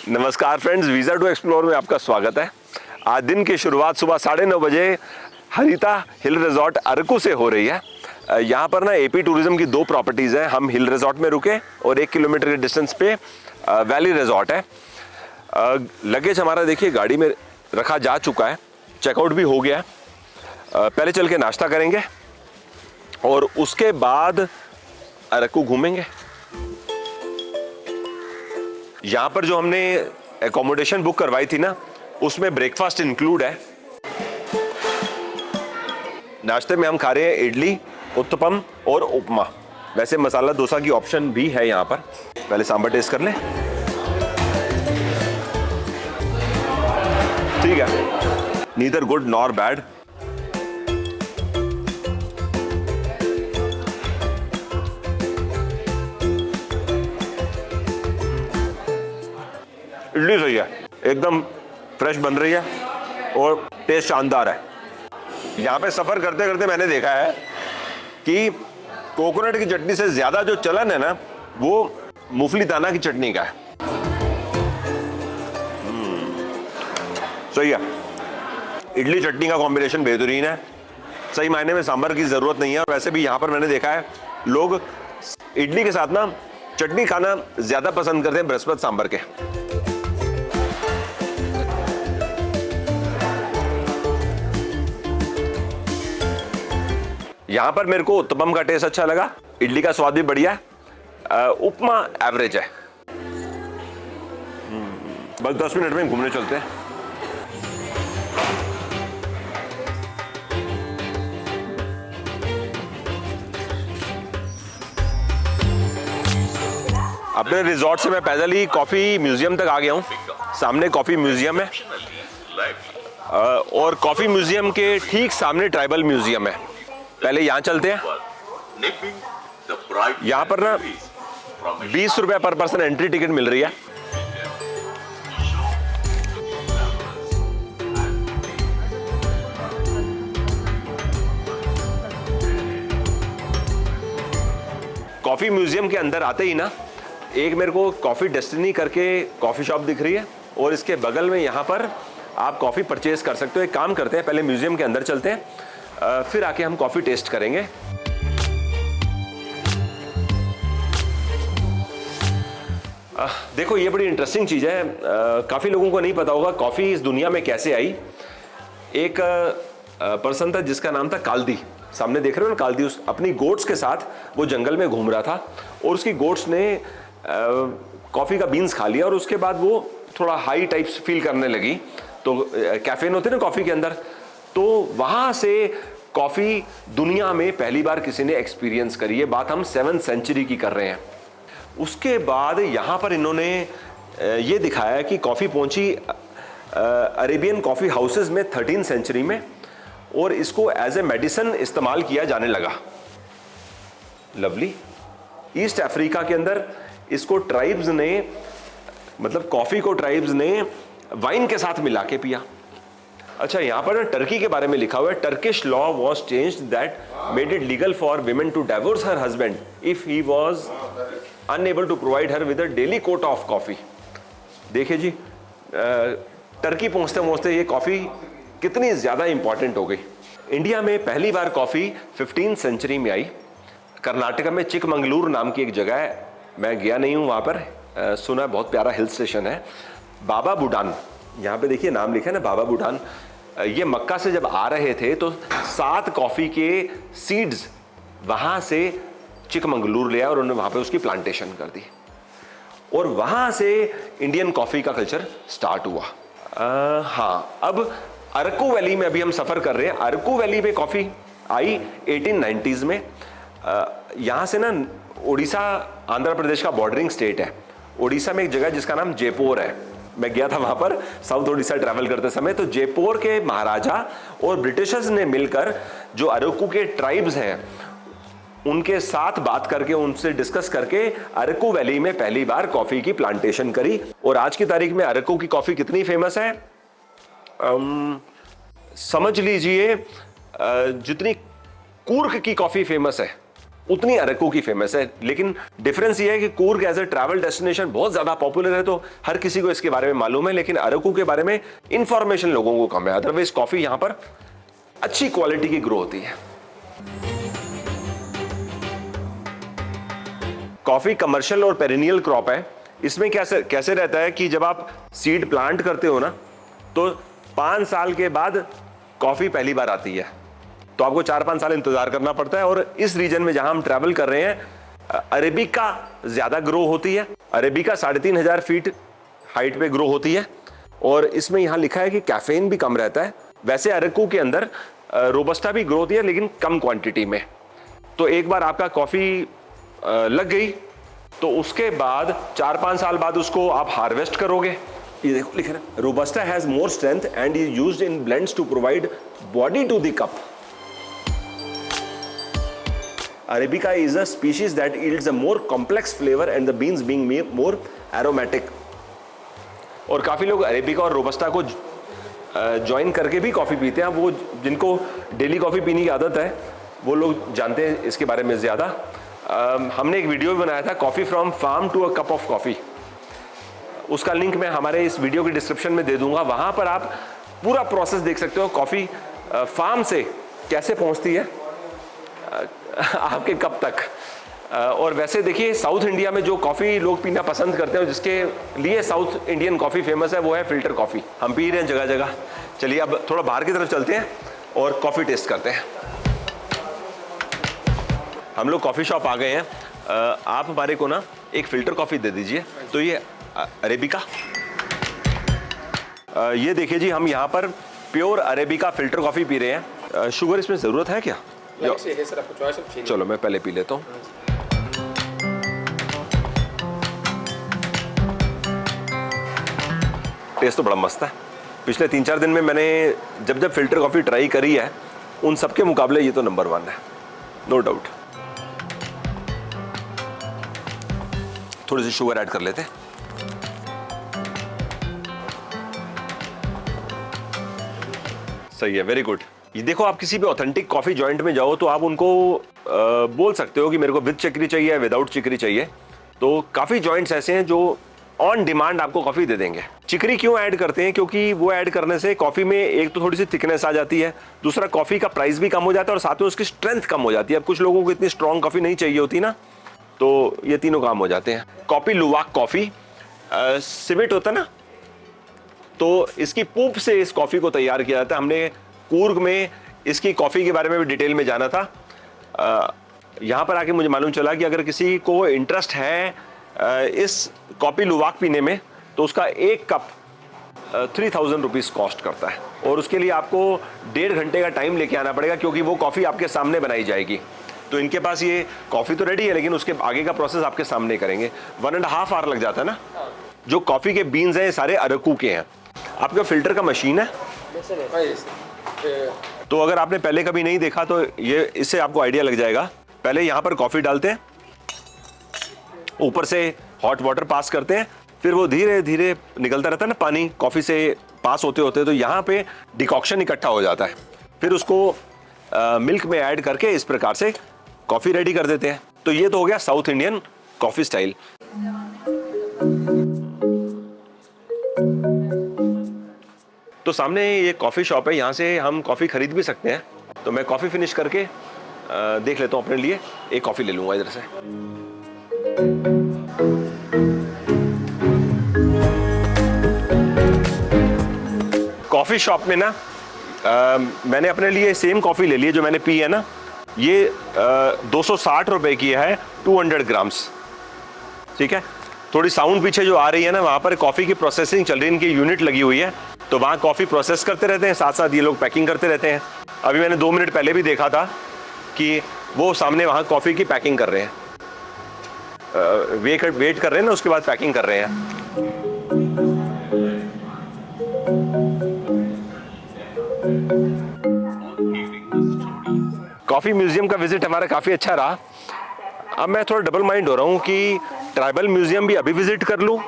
नमस्कार friends, visa to explore में आपका स्वागत है। आज दिन की शुरुआत सुबह 9:30 बजे हरिता हिल रिजॉर्ट अरकू से हो रही है। यहाँ पर ना एपी टूरिज्म की 2 प्रॉपर्टीज़ हैं। हम हिल रिजॉर्ट में रुके और 1 किलोमीटर के डिस्टेंस पे वैली रिजॉर्ट है। लगेज हमारा देखिए गाड़ी में रखा जा चुका है, चेकआउट भी हो गया है। पहले चल के नाश्ता करेंगे और उसके बाद अरकू घूमेंगे। यहाँ पर जो हमने एकोमोडेशन बुक करवाई थी ना, उसमें ब्रेकफास्ट इंक्लूड है। नाश्ते में हम खा रहे हैं इडली, उत्तपम और उपमा। वैसे मसाला डोसा की ऑप्शन भी है यहाँ पर। पहले सांभर टेस्ट कर लें। ठीक है, neither good nor bad. Idli सही है, एकदम फ्रेश बन रही है और टेस्ट शानदार है। यहाँ पे सफ़र करते करते मैंने देखा है कि कोकोनट की चटनी से ज़्यादा जो चलन है ना, वो मूंगफली दाना की चटनी का है। सही है, इडली चटनी का कॉम्बिनेशन बेहतरीन है। सही मायने में सांभर की ज़रूरत नहीं है। और वैसे भी यहाँ पर मैंने देखा है लोग इडली के साथ ना चटनी खाना ज़्यादा पसंद करते हैं बृहस्पति सांभर के। यहां पर मेरे को उत्तपम का टेस्ट अच्छा लगा, इडली का स्वाद भी बढ़िया है, उपमा एवरेज है। बस 10 मिनट में घूमने चलते हैं। अपने रिजॉर्ट से मैं पैदल ही कॉफी म्यूजियम तक आ गया हूं। सामने कॉफी म्यूजियम है और कॉफी म्यूजियम के ठीक सामने ट्राइबल म्यूजियम है। पहले यहाँ चलते हैं। यहाँ पर ना 20 रुपए पर पर्सन एंट्री टिकट मिल रही है। कॉफी म्यूजियम के अंदर आते ही ना एक मेरे को कॉफी डेस्टिनी करके कॉफी शॉप दिख रही है और इसके बगल में यहाँ पर आप कॉफी परचेज कर सकते हो। एक काम करते हैं, पहले म्यूजियम के अंदर चलते हैं, फिर आके हम कॉफी टेस्ट करेंगे। देखो ये बड़ी इंटरेस्टिंग चीज है। काफी लोगों को नहीं पता होगा कॉफी इस दुनिया में कैसे आई। एक पर्सन था जिसका नाम था काल्दी। सामने देख रहे हो ना काल्दी, उस अपनी गोट्स के साथ वो जंगल में घूम रहा था और उसकी गोट्स ने कॉफी का बीन्स खा लिया और उसके बाद वो थोड़ा हाई टाइप्स फील करने लगी। तो कैफीन होते ना कॉफी के अंदर, तो वहां से कॉफी दुनिया में पहली बार किसी ने एक्सपीरियंस करी है। बात हम 7th सेंचुरी की कर रहे हैं। उसके बाद यहाँ पर इन्होंने ये दिखाया कि कॉफी पहुंची अरेबियन कॉफी हाउसेस में 13th सेंचुरी में और इसको एज ए मेडिसिन इस्तेमाल किया जाने लगा। लवली। ईस्ट अफ्रीका के अंदर इसको ट्राइब्स ने, मतलब कॉफी को ट्राइब्स ने वाइन के साथ मिला के पिया। अच्छा, यहाँ पर टर्की के बारे में लिखा हुआ है, Turkish law was changed that made it legal for women to divorce her husband if he was unable to provide her with a daily quota of coffee. देखिए जी, टर्की पहुंचते पहुंचते ये कॉफी कितनी ज्यादा इंपॉर्टेंट हो गई। इंडिया में पहली बार कॉफी 15th सेंचुरी में आई। कर्नाटक में चिकमंगलूर नाम की एक जगह है, मैं गया नहीं हूं वहां पर, सुना बहुत प्यारा हिल स्टेशन है। बाबा बुडान, यहाँ पे देखिए नाम लिखा है ना, बाबा बुडान। ये मक्का से जब आ रहे थे तो 7 कॉफी के सीड्स वहां से चिकमंगलूर ले आए और उन्होंने वहां पे उसकी प्लांटेशन कर दी और वहां से इंडियन कॉफी का कल्चर स्टार्ट हुआ। हाँ, अब अरकू वैली में अभी हम सफर कर रहे हैं। अरकू वैली में कॉफी आई 1890s में। यहाँ से ना उड़ीसा आंध्र प्रदेश का बॉर्डरिंग स्टेट है। उड़ीसा में एक जगह जिसका नाम जयपुर है, मैं गया था वहां पर साउथ उड़ीसा ट्रैवल करते समय। तो जयपुर के महाराजा और ब्रिटिशर्स ने मिलकर जो अरकू के ट्राइब्स हैं उनके साथ बात करके, उनसे डिस्कस करके अरकू वैली में पहली बार कॉफी की प्लांटेशन करी। और आज की तारीख में अरकू की कॉफी कितनी फेमस है, समझ लीजिए जितनी कूर्ग की कॉफी फेमस है उतनी अरकू की फेमस है। लेकिन डिफरेंस ये है कि Coorg as a travel destination बहुत ज्यादा पॉपुलर है, तो हर किसी को इसके बारे में मालूम है, लेकिन अरकू के बारे में इंफॉर्मेशन लोगों को कम है। अदरवाइज कॉफी यहां पर अच्छी क्वालिटी की ग्रो होती है। कॉफी कमर्शियल और पेरिनियल क्रॉप है। इसमें कैसे रहता है कि जब आप सीड प्लांट करते हो ना, तो 5 साल के बाद कॉफी पहली बार आती है, तो आपको 4-5 साल इंतजार करना पड़ता है। और इस रीजन में जहां हम ट्रैवल कर रहे हैं, अरेबिका ज्यादा ग्रो होती है। अरेबिका 3500 फीट हाइट पे ग्रो होती है, और इसमें यहां लिखा है कि कैफीन भी कम रहता है। वैसे अरकू के अंदर रोबस्टा भी ग्रो होती है, लेकिन कम क्वांटिटी में। तो एक बार आपका कॉफी लग गई, तो उसके बाद 4-5 साल बाद उसको आप हार्वेस्ट करोगे। ये देखो लिखा है, robusta has more strength and is used in blends to provide body to the cup. Arabica is a species that yields a more complex flavor and the beans being more aromatic. और काफ़ी लोग arabica और robusta को join करके भी coffee पीते हैं। वो जिनको डेली कॉफ़ी पीने की आदत है वो लोग जानते हैं इसके बारे में ज़्यादा। हमने एक वीडियो भी बनाया था, coffee from farm to a cup of coffee. उसका लिंक मैं हमारे इस वीडियो के डिस्क्रिप्शन में दे दूंगा। वहाँ पर आप पूरा प्रोसेस देख सकते हो, कॉफ़ी फार्म से कैसे पहुँचती है आपके कप तक। और वैसे देखिए, साउथ इंडिया में जो कॉफ़ी लोग पीना पसंद करते हैं, जिसके लिए साउथ इंडियन कॉफ़ी फेमस है, वो है फिल्टर कॉफ़ी। हम पी रहे हैं जगह जगह। चलिए अब थोड़ा बाहर की तरफ चलते हैं और कॉफ़ी टेस्ट करते हैं। हम लोग कॉफ़ी शॉप आ गए हैं। आप हमारे को ना एक फ़िल्टर कॉफ़ी दे दीजिए। तो ये अरेबिका, ये देखिए जी, हम यहाँ पर pure arabica filter coffee P रहे हैं। शुगर इसमें ज़रूरत है क्या? चलो मैं पहले पी लेता हूँ। टेस्ट तो बड़ा मस्त है। पिछले 3-4 दिन में मैंने जब फिल्टर कॉफ़ी ट्राई करी है, उन सबके मुकाबले ये तो नंबर 1 है, नो डाउट। थोड़ी सी शुगर ऐड कर लेते हैं। सही है, वेरी गुड। ये देखो, आप किसी भी ऑथेंटिक कॉफी जॉइंट में जाओ तो आप उनको बोल सकते हो कि मेरे को विद चिकरी चाहिए, विदाउट चिकरी चाहिए। तो काफ़ी जॉइंट्स ऐसे हैं जो ऑन डिमांड आपको कॉफ़ी दे देंगे। चिकरी क्यों ऐड करते हैं? क्योंकि वो ऐड करने से कॉफ़ी में एक तो थोड़ी सी थिकनेस आ जाती है, दूसरा कॉफ़ी का प्राइस भी कम हो जाता है, और साथ में उसकी स्ट्रेंथ कम हो जाती है। अब कुछ लोगों को इतनी स्ट्रॉन्ग कॉफ़ी नहीं चाहिए होती ना, तो ये तीनों काम हो जाते हैं। कॉपी लुवाक कॉफ़ी, सिविट होता है ना, तो इसकी पूप से इस कॉफ़ी को तैयार किया जाता है। हमने कूर्ग में इसकी कॉफ़ी के बारे में भी डिटेल में जाना था। यहाँ पर आके मुझे मालूम चला कि अगर किसी को इंटरेस्ट है इस कॉफ़ी लुवाक पीने में, तो उसका एक कप 3000 रुपीज़ कॉस्ट करता है, और उसके लिए आपको 1.5 घंटे का टाइम लेके आना पड़ेगा, क्योंकि वो कॉफ़ी आपके सामने बनाई जाएगी। तो इनके पास ये कॉफ़ी तो रेडी है, लेकिन उसके आगे का प्रोसेस आपके सामने करेंगे। 1.5 आवर लग जाता है ना। जो कॉफ़ी के बीन्स हैं, ये सारे अरकू के हैं। आपका फिल्टर का मशीन है, तो अगर आपने पहले कभी नहीं देखा तो ये इससे आपको आइडिया लग जाएगा। पहले यहाँ पर कॉफ़ी डालते हैं, ऊपर से हॉट वाटर पास करते हैं, फिर वो धीरे धीरे निकलता रहता है ना पानी कॉफ़ी से पास होते होते, तो यहाँ पे डिकॉक्शन इकट्ठा हो जाता है। फिर उसको मिल्क में ऐड करके इस प्रकार से कॉफ़ी रेडी कर देते हैं। तो ये तो हो गया साउथ इंडियन कॉफ़ी स्टाइल। तो सामने ये कॉफ़ी शॉप है, यहाँ से हम कॉफ़ी खरीद भी सकते हैं। तो मैं कॉफ़ी फिनिश करके देख लेता हूँ, अपने लिए एक कॉफ़ी ले लूँगा इधर से। कॉफ़ी शॉप में ना मैंने अपने लिए सेम कॉफ़ी ले ली है जो मैंने पी है ना। ये 260 रुपए की है, 200 ग्राम्स। ठीक है, थोड़ी साउंड पीछे जो आ रही है ना, वहाँ पर कॉफ़ी की प्रोसेसिंग चल रही है, इनकी यूनिट लगी हुई है, तो वहाँ कॉफ़ी प्रोसेस करते रहते हैं, साथ साथ ये लोग पैकिंग करते रहते हैं। अभी मैंने 2 मिनट पहले भी देखा था कि वो सामने वहाँ कॉफ़ी की पैकिंग कर रहे हैं, वेट कर रहे हैं ना, उसके बाद पैकिंग कर रहे हैं। कॉफ़ी म्यूजियम का विजिट हमारा काफ़ी अच्छा रहा। अब मैं थोड़ा डबल माइंड हो रहा हूँ कि ट्राइबल म्यूजियम भी अभी विजिट कर लूँ,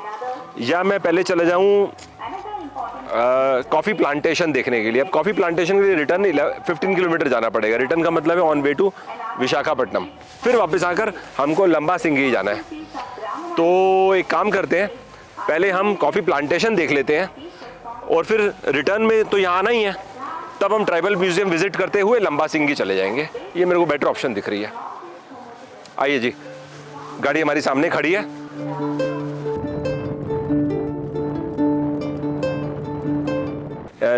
या मैं पहले चले जाऊँ कॉफ़ी प्लांटेशन देखने के लिए। अब कॉफ़ी प्लांटेशन के लिए रिटर्न 15 किलोमीटर जाना पड़ेगा। रिटर्न का मतलब है ऑन वे टू विशाखापट्टनम। फिर वापस आकर हमको लंबा सिंगी जाना है। तो एक काम करते हैं, पहले हम कॉफ़ी प्लांटेशन देख लेते हैं और फिर रिटर्न में तो यहाँ आना ही है, तब हम ट्राइबल म्यूजियम विजिट करते हुए लंबा सिंगी चले जाएंगे। ये मेरे को बेटर ऑप्शन दिख रही है। आइए जी, गाड़ी हमारी सामने खड़ी है।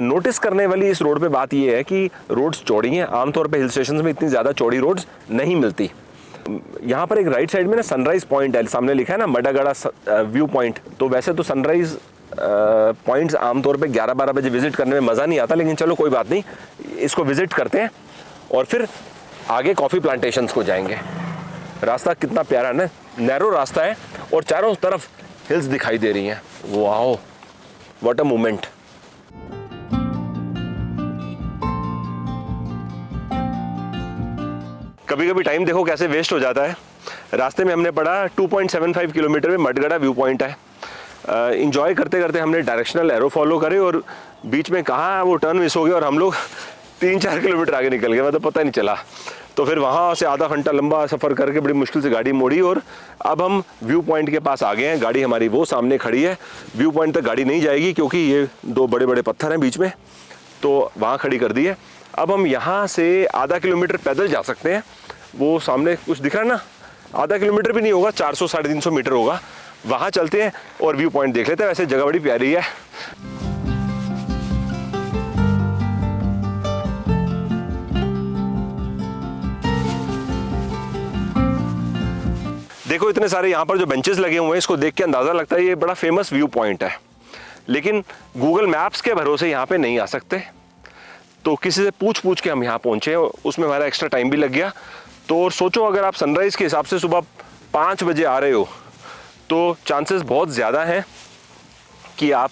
नोटिस करने वाली इस रोड पे बात ये है कि रोड्स चौड़ी हैं। आमतौर पे हिल स्टेशंस में इतनी ज़्यादा चौड़ी रोड्स नहीं मिलती। यहाँ पर एक राइट साइड में ना सनराइज पॉइंट है, सामने लिखा है ना मडागढ़ा व्यू पॉइंट। तो वैसे तो सनराइज पॉइंट्स आमतौर पे 11-12 बजे विजिट करने में मज़ा नहीं आता, लेकिन चलो कोई बात नहीं, इसको विजिट करते हैं और फिर आगे कॉफ़ी प्लांटेशंस को जाएंगे। रास्ता कितना प्यारा ना, नैरो रास्ता है और चारों तरफ हिल्स दिखाई दे रही हैं। Wow, what a moment. कभी कभी टाइम देखो कैसे वेस्ट हो जाता है। रास्ते में हमने पढ़ा 2.75 किलोमीटर में मडगढ़ा व्यू पॉइंट है। इंजॉय करते करते हमने डायरेक्शनल एरो फॉलो करे और बीच में कहाँ वो टर्न मिस हो गया और हम लोग 3-4 किलोमीटर आगे निकल गए, मतलब पता ही नहीं चला। तो फिर वहाँ से आधा घंटा लंबा सफ़र करके बड़ी मुश्किल से गाड़ी मोड़ी और अब हम व्यू पॉइंट के पास आ गए हैं। गाड़ी हमारी वो सामने खड़ी है। व्यू पॉइंट तक गाड़ी नहीं जाएगी क्योंकि ये 2 बड़े बड़े पत्थर हैं बीच में, तो वहाँ खड़ी कर दी है। अब हम यहाँ से आधा किलोमीटर पैदल जा सकते हैं। वो सामने कुछ दिख रहा है ना, आधा किलोमीटर भी नहीं होगा, 400-350 मीटर होगा। वहाँ चलते हैं और व्यू पॉइंट देख लेते हैं। वैसे जगह बड़ी प्यारी है। देखो इतने सारे यहाँ पर जो बेंचेस लगे हुए हैं, इसको देख के अंदाज़ा लगता है ये बड़ा फेमस व्यू पॉइंट है, लेकिन गूगल मैप्स के भरोसे यहाँ पे नहीं आ सकते। तो किसी से पूछ के हम यहाँ पहुँचे, उसमें हमारा एक्स्ट्रा टाइम भी लग गया। तो और सोचो अगर आप सनराइज़ के हिसाब से सुबह 5 बजे आ रहे हो तो चांसेस बहुत ज़्यादा हैं कि आप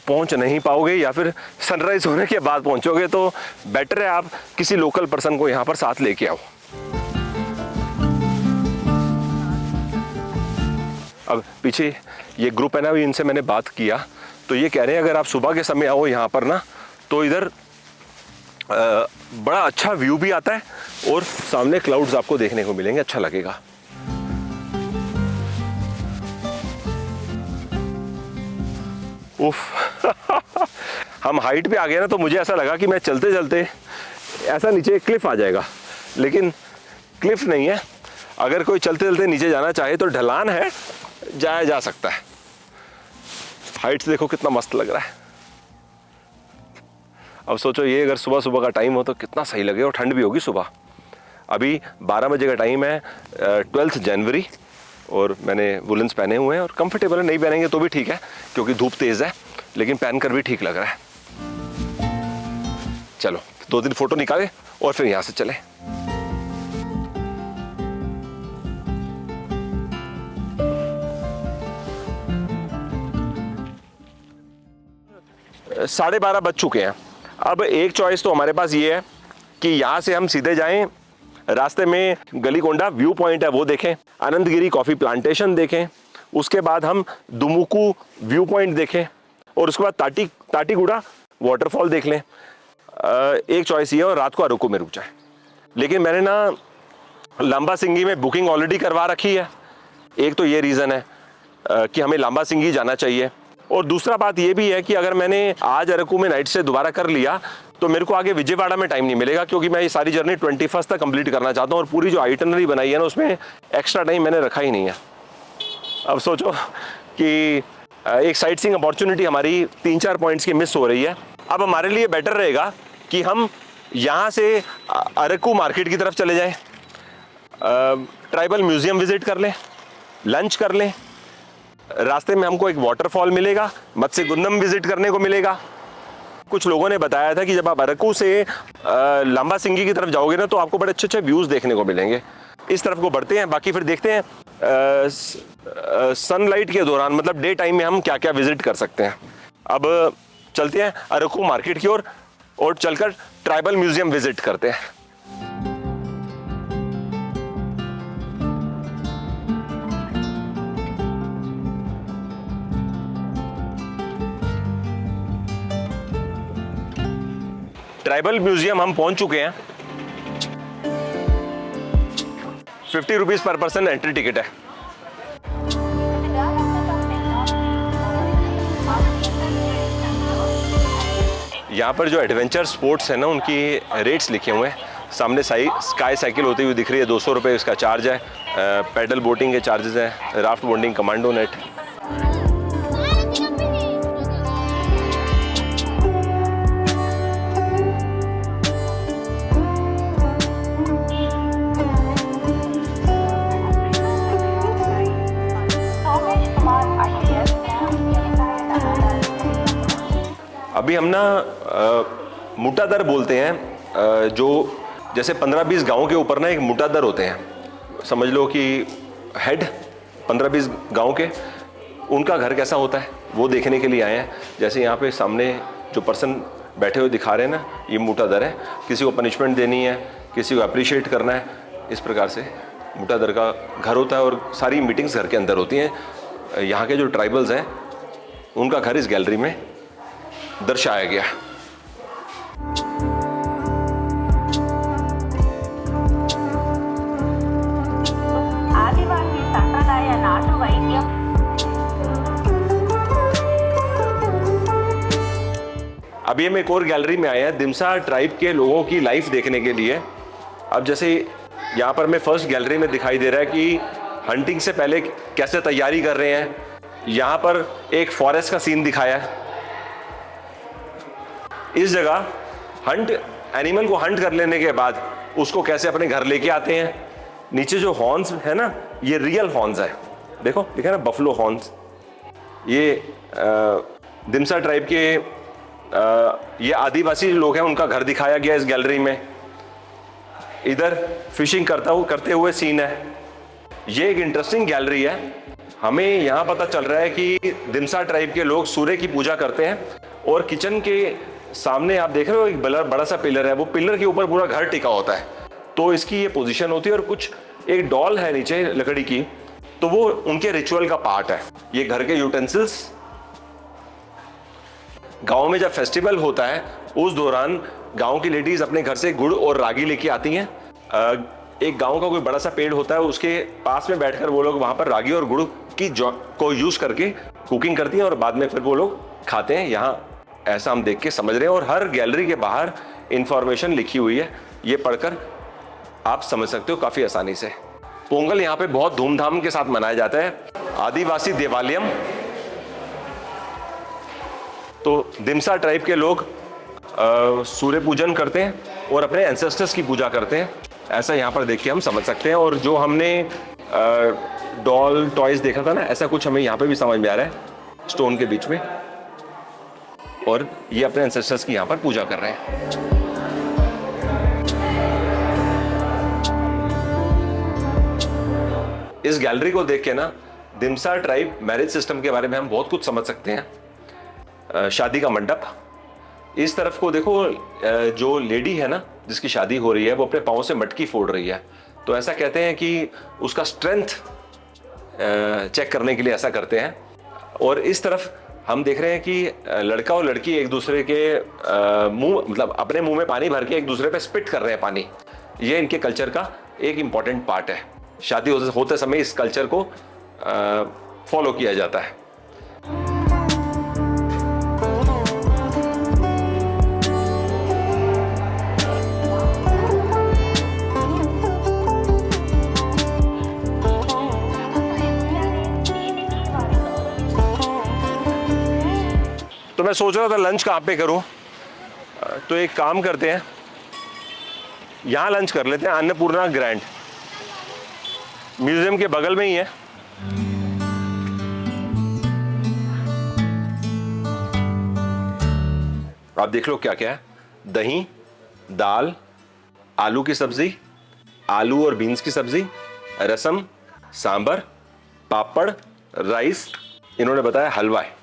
पहुँच नहीं पाओगे या फिर सनराइज़ होने के बाद पहुँचोगे। तो बेटर है आप किसी लोकल पर्सन को यहाँ पर साथ लेके आओ। अब पीछे ये ग्रुप है ना, इनसे मैंने बात किया तो ये कह रहे हैं अगर आप सुबह के समय आओ यहाँ पर ना तो इधर बड़ा अच्छा व्यू भी आता है और सामने क्लाउड्स आपको देखने को मिलेंगे, अच्छा लगेगा। उफ हम हाइट पे आ गए ना, तो मुझे ऐसा लगा कि मैं चलते चलते ऐसा नीचे क्लिफ आ जाएगा, लेकिन क्लिफ नहीं है। अगर कोई चलते चलते नीचे जाना चाहे तो ढलान है, जाया जा सकता है। हाइट से देखो कितना मस्त लग रहा है। अब सोचो ये अगर सुबह सुबह का टाइम हो तो कितना सही लगे, और ठंड भी होगी सुबह। अभी 12 बजे का टाइम है, 12 जनवरी, और मैंने वुलन्स पहने हुए हैं और कंफर्टेबल है। नहीं पहनेंगे तो भी ठीक है क्योंकि धूप तेज़ है, लेकिन पहनकर भी ठीक लग रहा है। चलो 2-3 फोटो निकाले और फिर यहाँ से चले। साढ़े 12 बज चुके हैं। अब एक चॉइस तो हमारे पास ये है कि यहाँ से हम सीधे जाएं, रास्ते में गलीकोंडा व्यू पॉइंट है वो देखें, आनंदगिरी कॉफ़ी प्लांटेशन देखें, उसके बाद हम दुमुकू व्यू पॉइंट देखें और उसके बाद ताटीगुड़ा वाटरफॉल देख लें। एक चॉइस ये है, और रात को अरकू में रुक जाए। लेकिन मैंने ना लंबा सिंगी में बुकिंग ऑलरेडी करवा रखी है। एक तो ये रीज़न है कि हमें लंबा सिंगी जाना चाहिए, और दूसरा बात ये भी है कि अगर मैंने आज अरकू में नाइट स्टे दोबारा कर लिया तो मेरे को आगे विजयवाड़ा में टाइम नहीं मिलेगा, क्योंकि मैं ये सारी जर्नी 21 तक कंप्लीट करना चाहता हूँ और पूरी जो आइटनरी बनाई है ना उसमें एक्स्ट्रा टाइम मैंने रखा ही नहीं है। अब सोचो कि एक साइट सीइंग अपॉर्चुनिटी हमारी 3-4 पॉइंट्स की मिस हो रही है। अब हमारे लिए बेटर रहेगा कि हम यहाँ से अरकू मार्केट की तरफ चले जाएँ, ट्राइबल म्यूज़ियम विजिट कर लें, लंच कर लें, रास्ते में हमको एक वाटरफॉल मिलेगा, मत्स्यगुंडम विजिट करने को मिलेगा। कुछ लोगों ने बताया था कि जब आप अरकू से लंबा सिंगी की तरफ जाओगे ना तो आपको बड़े अच्छे अच्छे व्यूज़ देखने को मिलेंगे। इस तरफ को बढ़ते हैं, बाकी फिर देखते हैं सनलाइट के दौरान, मतलब डे टाइम में हम क्या क्या विजिट कर सकते हैं। अब चलते हैं अरकू मार्केट की ओर और चलकर ट्राइबल म्यूज़ियम विजिट करते हैं। ट्राइबल म्यूजियम हम पहुंच चुके हैं। 50 rupees per person entry ticket है। यहाँ पर जो एडवेंचर स्पोर्ट्स है ना, उनकी रेट्स लिखे हुए हैं। सामने स्काई साइकिल होती हुई दिख रही है, 200 रुपये इसका चार्ज है। पैडल बोटिंग के चार्जेस हैं, राफ्ट बोटिंग, कमांडो नेट। अभी हम ना मुटादर बोलते हैं, जो जैसे 15-20 गाँव के ऊपर ना एक मुटादर होते हैं, समझ लो कि हेड 15-20 गांव के, उनका घर कैसा होता है वो देखने के लिए आए हैं। जैसे यहाँ पे सामने जो पर्सन बैठे हुए दिखा रहे हैं ना, ये मुटादर है। किसी को पनिशमेंट देनी है, किसी को अप्रिशिएट करना है, इस प्रकार से मुटादर का घर होता है और सारी मीटिंग्स घर के अंदर होती हैं। यहाँ के जो ट्राइबल्स हैं उनका घर इस गैलरी में दर्शाया गया है। अभी हम एक और गैलरी में आए हैं दिमसा ट्राइब के लोगों की लाइफ देखने के लिए। अब जैसे यहाँ पर मैं फर्स्ट गैलरी में दिखाई दे रहा है कि हंटिंग से पहले कैसे तैयारी कर रहे हैं। यहाँ पर एक फॉरेस्ट का सीन दिखाया है। इस जगह एनिमल को हंट कर लेने के बाद उसको कैसे अपने घर लेके आते हैं। नीचे जो हॉर्न्स है ना, ये रियल हॉर्न्स है, देखो दिखा ना, बफलो हॉर्न्स। ये दिमसा ट्राइब के ये आदिवासी लोग हैं, उनका घर दिखाया गया इस गैलरी में। इधर फिशिंग करते हुए सीन है। ये एक इंटरेस्टिंग गैलरी है। हमें यहाँ पता चल रहा है कि दिमसा ट्राइब के लोग सूर्य की पूजा करते हैं और किचन के सामने आप देख रहे हो एक बड़ा सा पिलर है, वो पिलर के ऊपर पूरा घर टिका होता है, तो इसकी ये पोजीशन होती है। और कुछ एक डॉल है नीचे लकड़ी की, तो वो उनके रिचुअल का पार्ट है। ये घर के यूटेंसिल्स। गांव में जब फेस्टिवल होता है उस दौरान गांव की लेडीज अपने घर से गुड़ और रागी लेके आती हैं। एक गांव का कोई बड़ा सा पेड़ होता है, उसके पास में बैठकर वो लोग वहां पर रागी और गुड़ की को यूज करके कुकिंग करती हैं और बाद में फिर वो लोग खाते हैं। यहाँ ऐसा हम देख के समझ रहे हैं। और हर गैलरी के बाहर इंफॉर्मेशन लिखी हुई है, ये पढ़कर आप समझ सकते हो काफी आसानी से। पोंगल यहाँ पे बहुत धूमधाम के साथ मनाया जाता है, आदिवासी देवालयम। तो दिमसा ट्राइब के लोग सूर्य पूजन करते हैं और अपने एंसेस्टर्स की पूजा करते हैं, ऐसा यहाँ पर देख के हम समझ सकते हैं। और जो हमने डॉल टॉयज देखा था ना, ऐसा कुछ हमें यहाँ पे भी समझ में आ रहा है, स्टोन के बीच में। और ये अपने एंसेस्टर्स की यहाँ पर पूजा कर रहे हैं। इस गैलरी को देख के ना दिमसा ट्राइब मैरिज सिस्टम के बारे में हम बहुत कुछ समझ सकते हैं। शादी का मंडप, इस तरफ को देखो, जो लेडी है ना जिसकी शादी हो रही है वो अपने पाँव से मटकी फोड़ रही है, तो ऐसा कहते हैं कि उसका स्ट्रेंथ चेक करने के लिए ऐसा करते हैं। और इस तरफ हम देख रहे हैं कि लड़का और लड़की एक दूसरे के मुंह, मतलब अपने मुंह में पानी भर के एक दूसरे पे स्पिट कर रहे हैं पानी। ये इनके कल्चर का एक इम्पॉर्टेंट पार्ट है। शादी होते समय इस कल्चर को फॉलो किया जाता है। तो मैं सोच रहा था लंच कहाँ पे करूं, तो एक काम करते हैं, यहाँ लंच कर लेते हैं। अन्नपूर्णा ग्रैंड म्यूजियम के बगल में ही है। आप देख लो क्या क्या है, दही, दाल, आलू की सब्जी, आलू और बीन्स की सब्जी, रसम, सांबर, पापड़, राइस, इन्होंने बताया हलवा है।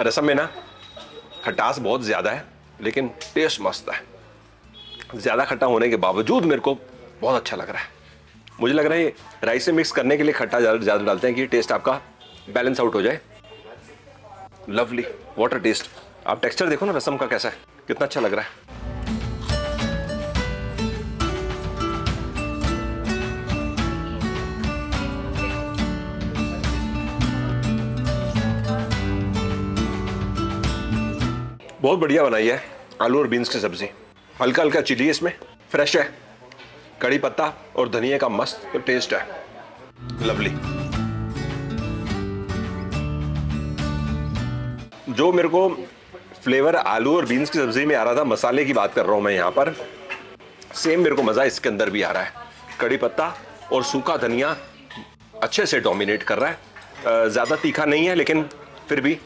रसम में ना खटास बहुत ज्यादा है, लेकिन टेस्ट मस्त है। ज्यादा खट्टा होने के बावजूद मेरे को बहुत अच्छा लग रहा है। मुझे लग रहा है ये राइस से मिक्स करने के लिए खट्टा ज़्यादा डालते हैं कि टेस्ट आपका बैलेंस आउट हो जाए। Lovely, water taste. आप टेक्सचर देखो ना रसम का कैसा है, कितना अच्छा लग रहा है। बहुत बढ़िया बनाई है आलू और बीन्स की सब्जी। हल्का हल्का चिली है इसमें, फ्रेश है, कड़ी पत्ता और धनिया का मस्त टेस्ट है। लवली। जो मेरे को फ्लेवर आलू और बीन्स की सब्जी में आ रहा था, मसाले की बात कर रहा हूं मैं यहाँ पर, सेम मेरे को मजा इसके अंदर भी आ रहा है। कड़ी पत्ता और सूखा धनिया अच्छे से डोमिनेट कर रहा है। ज़्यादा तीखा नहीं है लेकिन फिर भी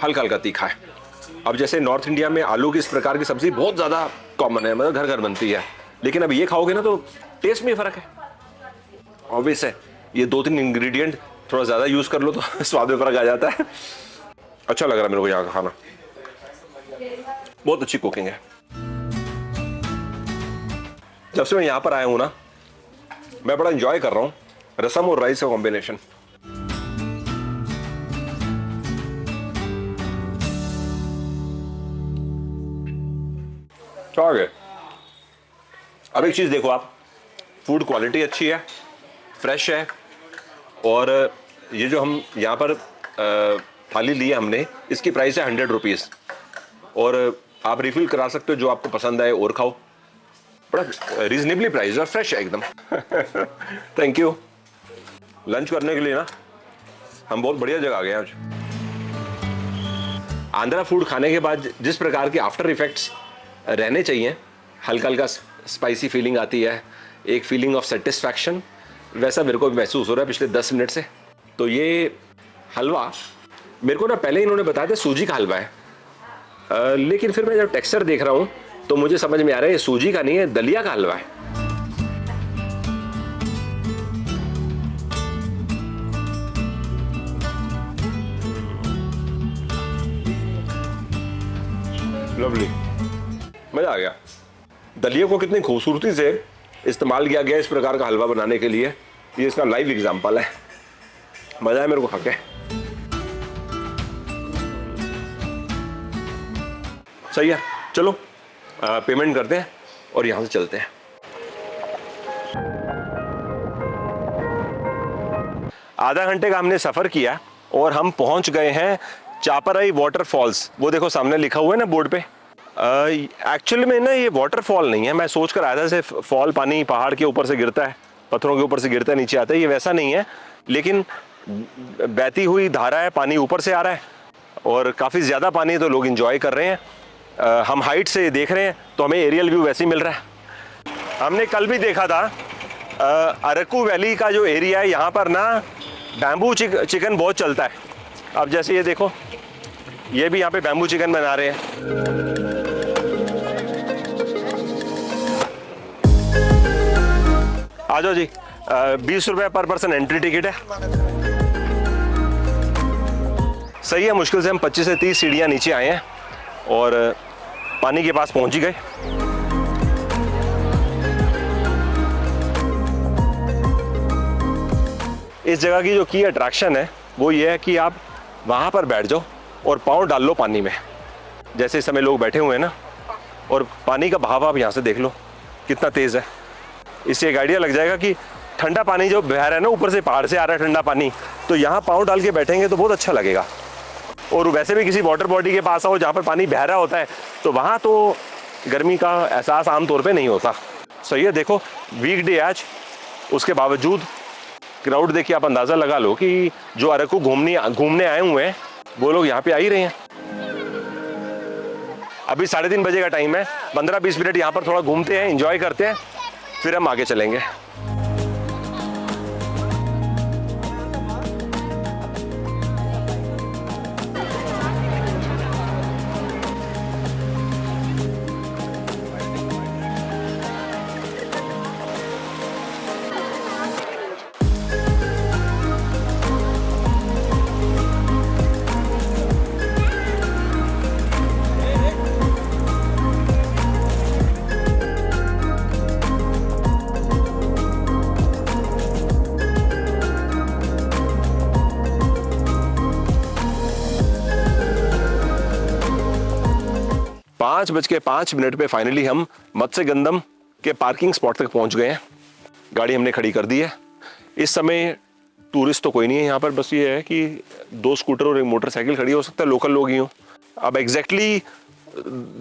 हल्का हल्का तीखा है। अब जैसे नॉर्थ इंडिया में आलू की इस प्रकार की सब्जी बहुत ज़्यादा कॉमन है, मतलब घर घर बनती है, लेकिन अब ये खाओगे ना तो टेस्ट में फ़र्क है। ऑब्वियस है, ये 2-3 इंग्रेडिएंट थोड़ा ज़्यादा यूज़ कर लो तो स्वाद में फ़र्क आ जाता है। अच्छा लग रहा है मेरे को यहाँ का खाना, बहुत अच्छी कुकिंग है। जब से मैं यहाँ पर आया हूँ ना, मैं बड़ा एंजॉय कर रहा हूँ रसम और राइस का कॉम्बिनेशन। आगे अब एक चीज़ देखो आप, फूड क्वालिटी अच्छी है, फ्रेश है, और ये जो हम यहाँ पर थाली ली है हमने, इसकी प्राइस है 100 रुपीज़, और आप रिफिल करा सकते हो जो आपको पसंद आए और खाओ। बड़ा रीजनेबली प्राइस और फ्रेश है एकदम। Thank you. लंच करने के लिए ना हम बहुत बढ़िया जगह आ गए आज। आंध्रा फूड खाने के बाद जिस प्रकार के आफ्टर इफेक्ट्स रहने चाहिए, हल्का हल्का स्पाइसी फीलिंग आती है, एक फीलिंग ऑफ सेटिस्फैक्शन, वैसा मेरे को भी महसूस हो रहा है पिछले 10 मिनट से। तो ये हलवा मेरे को ना पहले इन्होंने बताया था सूजी का हलवा है, लेकिन फिर मैं जब टेक्सचर देख रहा हूँ तो मुझे समझ में आ रहा है ये सूजी का नहीं है, दलिया का हलवा है। लवली, मजा आ गया। दलिया को कितनी खूबसूरती से इस्तेमाल किया गया इस प्रकार का हलवा बनाने के लिए, ये इसका लाइव एग्जांपल है। मजा है मेरे को खा के। सही है, चलो पेमेंट करते हैं और यहां से चलते हैं। आधा घंटे का हमने सफर किया और हम पहुंच गए हैं चापराई वाटरफॉल्स। वो देखो सामने लिखा हुआ है ना बोर्ड पे। एक्चुअली में ना ये वाटरफॉल नहीं है, मैं सोच कर आया था जैसे फॉल पानी पहाड़ के ऊपर से गिरता है, पत्थरों के ऊपर से गिरता है नीचे आता है, ये वैसा नहीं है, लेकिन बहती हुई धारा है, पानी ऊपर से आ रहा है और काफ़ी ज़्यादा पानी है तो लोग इंजॉय कर रहे हैं। हम हाइट से देख रहे हैं तो हमें एरियल व्यू वैसे ही मिल रहा है। हमने कल भी देखा था अरकू वैली का जो एरिया है, यहाँ पर ना बैम्बू चिकन बहुत चलता है। अब जैसे ये देखो, ये भी यहाँ पे बैम्बू चिकन बना रहे हैं। आ जाओ जी, 20 रुपये पर पर्सन एंट्री टिकट है। सही है, मुश्किल से हम 25 से 30 सीढ़ियाँ नीचे आए हैं और पानी के पास पहुंच ही गए। इस जगह की जो की अट्रैक्शन है वो ये है कि आप वहाँ पर बैठ जाओ और पाँव डाल लो पानी में, जैसे इस समय लोग बैठे हुए हैं ना, और पानी का बहाव आप यहाँ से देख लो कितना तेज़ है। इससे एक आइडिया लग जाएगा कि ठंडा पानी जो बह रहा है ना, ऊपर से पहाड़ से आ रहा है ठंडा पानी, तो यहाँ पाँव डाल के बैठेंगे तो बहुत अच्छा लगेगा। और वैसे भी किसी वाटर बॉडी के पास आओ जहाँ पर पानी बह रहा होता है तो वहाँ तो गर्मी का एहसास आमतौर पे नहीं होता। सही है, देखो वीकडे आज, उसके बावजूद क्राउड देखिए, आप अंदाज़ा लगा लो कि जो अरकू घूमने आए हुए हैं वो लोग यहाँ पे आ ही रहे हैं। अभी 3:30 बजे का टाइम है, 15-20 मिनट यहाँ पर थोड़ा घूमते हैं, एंजॉय करते हैं, फिर हम आगे चलेंगे। 5:05 पे फाइनली हम मत्स्यगंधम के पार्किंग स्पॉट तक पहुंच गए हैं। गाड़ी हमने खड़ी कर दी है। इस समय टूरिस्ट तो कोई नहीं है यहाँ पर, बस ये है कि 2 स्कूटर और एक मोटरसाइकिल खड़ी, हो सकता है लोकल लोग ही हों। अब एग्जैक्टली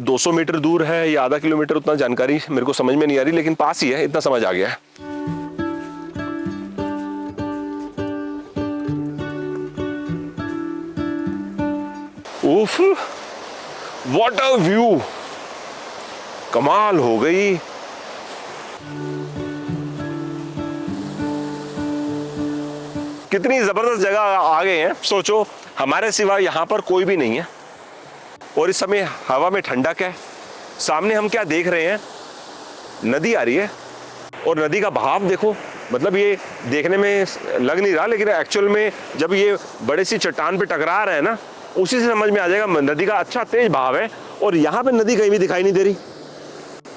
200 मीटर दूर है या आधा किलोमीटर, उतना जानकारी मेरे को समझ में नहीं आ रही, लेकिन पास ही है, इतना समझ आ गया है। उफ, व्हाट अ व्यू, कमाल हो गई। कितनी जबरदस्त जगह आ गए हैं। सोचो हमारे सिवा यहां पर कोई भी नहीं है और इस समय हवा में ठंडक है। सामने हम क्या देख रहे हैं, नदी आ रही है और नदी का बहाव देखो, मतलब ये देखने में लग नहीं रहा, लेकिन एक्चुअल में जब ये बड़े सी चट्टान पे टकरा रहा है ना, उसी से समझ में आ जाएगा नदी का अच्छा तेज बहाव है। और यहाँ पे नदी कहीं भी दिखाई नहीं दे रही,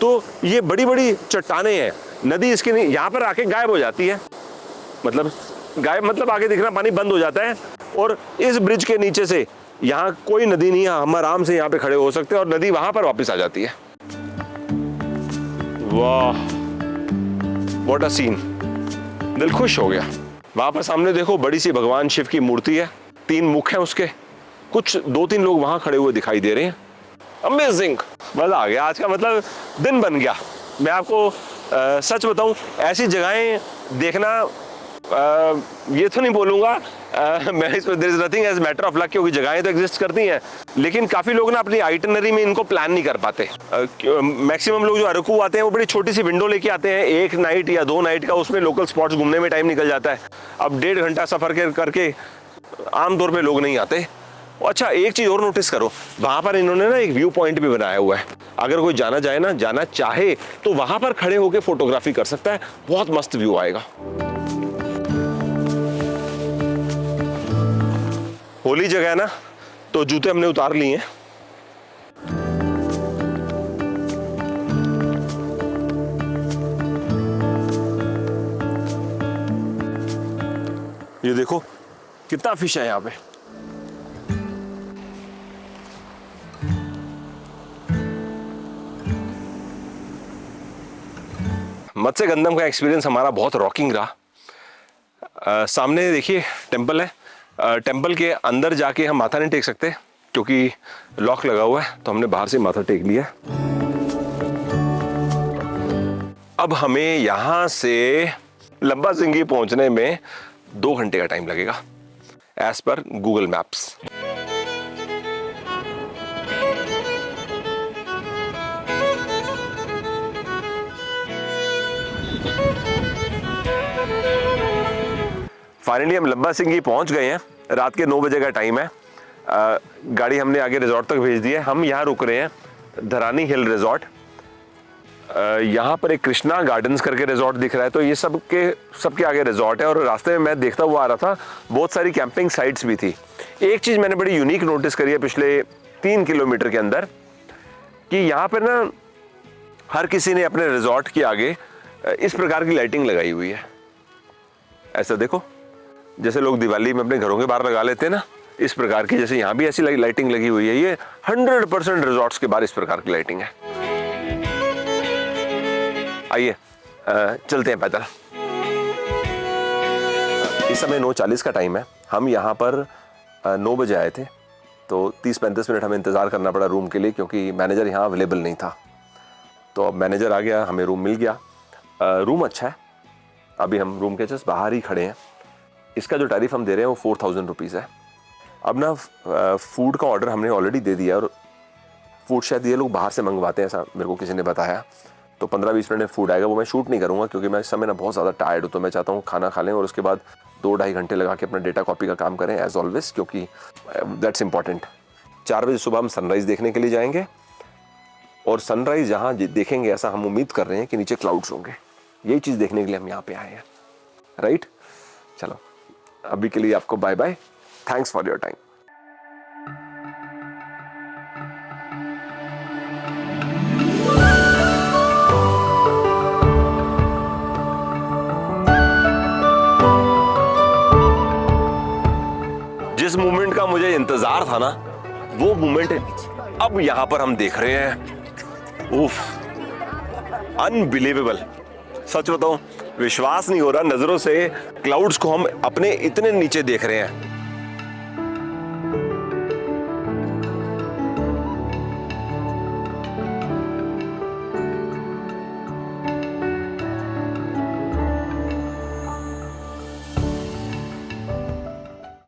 तो ये बड़ी बड़ी चट्टाने हैं, नदी इसके नहीं, यहाँ पर आके गायब हो जाती है, मतलब गायब मतलब आगे दिखना, पानी बंद हो जाता है। और इस ब्रिज के नीचे से यहाँ कोई नदी नहीं है, हम आराम से यहाँ पे खड़े हो सकते हैं और नदी वहां पर वापस आ जाती है। वाह, व्हाट अ सीन, दिल खुश हो गया। वहां पर सामने देखो बड़ी सी भगवान शिव की मूर्ति है, 3 मुख हैं उसके, कुछ 2-3 लोग वहां खड़े हुए दिखाई दे रहे हैं। अमेजिंग, मजा आ गया। आज का मतलब दिन बन गया। मैं आपको सच बताऊं, ऐसी जगहें देखना, ये तो नहीं बोलूंगा मैं इसमें there is nothing as matter of luck, क्योंकि जगहें तो एग्जिस्ट करती हैं, लेकिन काफी लोग ना अपनी आइटनरी में इनको प्लान नहीं कर पाते। मैक्सिमम लोग जो अरकू आते हैं वो बड़ी छोटी सी विंडो लेके आते हैं, 1 नाइट या 2 नाइट का, उसमें लोकल स्पॉट्स घूमने में टाइम निकल जाता है। अब 1.5 घंटा सफर करके आमतौर पर लोग नहीं आते। अच्छा, एक चीज और नोटिस करो, वहां पर इन्होंने ना एक व्यू पॉइंट भी बनाया हुआ है। अगर कोई जाना चाहे तो वहां पर खड़े होकर फोटोग्राफी कर सकता है, बहुत मस्त व्यू आएगा। होली जगह है ना, तो जूते हमने उतार लिए हैं। ये देखो कितना फिश है यहाँ पे। मत्स्यगंधम का एक्सपीरियंस हमारा बहुत रॉकिंग रहा। सामने देखिए टेंपल है, टेंपल के अंदर जाके हम माथा नहीं टेक सकते क्योंकि लॉक लगा हुआ है, तो हमने बाहर से माथा टेक लिया। अब हमें यहां से लंबा सिंगी पहुंचने में 2 घंटे का टाइम लगेगा as per Google maps. Finally हम लंबा सिंगी पहुंच गए हैं। रात के 9 बजे का टाइम है। गाड़ी हमने आगे रिजॉर्ट तक भेज दी है। हम यहाँ रुक रहे हैं, धरानी हिल रिजॉर्ट। यहाँ पर एक कृष्णा गार्डन्स करके रिजॉर्ट दिख रहा है, तो ये सबके आगे रिजॉर्ट है। और रास्ते में मैं देखता हुआ आ रहा था, बहुत सारी कैंपिंग साइट्स भी थी। एक चीज़ मैंने बड़ी यूनिक नोटिस करी है पिछले 3 किलोमीटर के अंदर, कि यहाँ पर ना हर किसी ने अपने रिजॉर्ट के आगे इस प्रकार की लाइटिंग लगाई हुई है। ऐसा देखो, जैसे लोग दिवाली में अपने घरों के बाहर लगा लेते हैं ना, इस प्रकार की, जैसे यहाँ भी ऐसी लाइटिंग लगी हुई है। ये 100% रिजॉर्ट्स के बाहर इस प्रकार की लाइटिंग है। आइए चलते हैं पैदल। इस समय 9:40 का टाइम है। हम यहाँ पर 9 बजे आए थे, तो 30-35 मिनट हमें इंतज़ार करना पड़ा रूम के लिए, क्योंकि मैनेजर यहाँ अवेलेबल नहीं था। तो अब मैनेजर आ गया, हमें रूम मिल गया। रूम अच्छा है। अभी हम रूम के जस्ट बाहर ही खड़े हैं। इसका जो टैरिफ हम दे रहे हैं वो 4000 रुपीज़ है। अब ना फूड का ऑर्डर हमने ऑलरेडी दे दिया, और फूड शायद ये लोग बाहर से मंगवाते हैं, ऐसा मेरे को किसी ने बताया। तो 15-20 मिनट में फूड आएगा। वो मैं शूट नहीं करूँगा क्योंकि मैं इस समय ना बहुत ज़्यादा टायर्ड हूँ। तो मैं चाहता हूँ खाना खा लें और उसके बाद 2-2.5 घंटे लगा के अपना डेटा कॉपी का काम करें एज ऑलवेज, क्योंकि दैट्स इंपॉर्टेंट। 4 बजे सुबह हम सनराइज़ देखने के लिए जाएंगे, और सनराइज़ जहाँ देखेंगे ऐसा हम उम्मीद कर रहे हैं कि नीचे क्लाउड्स होंगे। यही चीज़ देखने के लिए हम यहाँ पे आए हैं, राइट। चलो अभी के लिए आपको bye bye, thanks for your time. जिस मोमेंट का मुझे इंतजार था ना, वो मोमेंट अब यहां पर हम देख रहे हैं, उफ, अनबिलीवेबल। सच बताऊं, विश्वास नहीं हो रहा, नजरों से क्लाउड्स को हम अपने इतने नीचे देख रहे हैं।